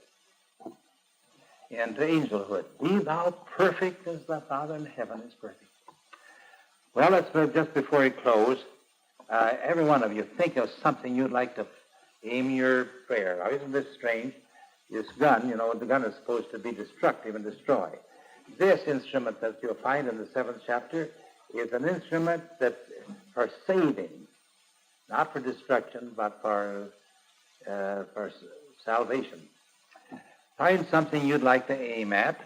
into angelhood. Be thou perfect as thy Father in heaven is perfect. Well, let's just before we close, every one of you think of something you'd like to aim your prayer. Now, isn't this strange? This gun, the gun is supposed to be destructive and destroy. This instrument that you'll find in the 7th chapter is an instrument that for saving, not for destruction, but for salvation. Find something you'd like to aim at,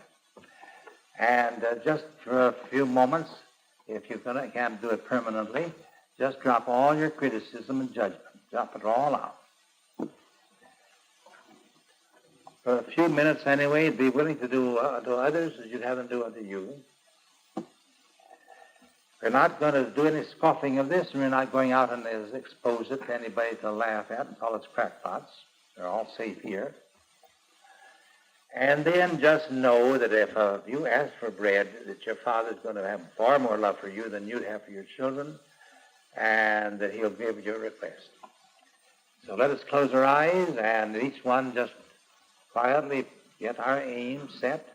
and just for a few moments, if you can't do it permanently, just drop all your criticism and judgment. Drop it all out. For a few minutes anyway, be willing to do unto others as you'd have them do unto you. We're not going to do any scoffing of this, and we're not going out and expose it to anybody to laugh at and call us crackpots. They're all safe here. And then just know that if you ask for bread, that your Father's going to have far more love for you than you'd have for your children, and that he'll give your request. So let us close our eyes, and each one just quietly get our aim set.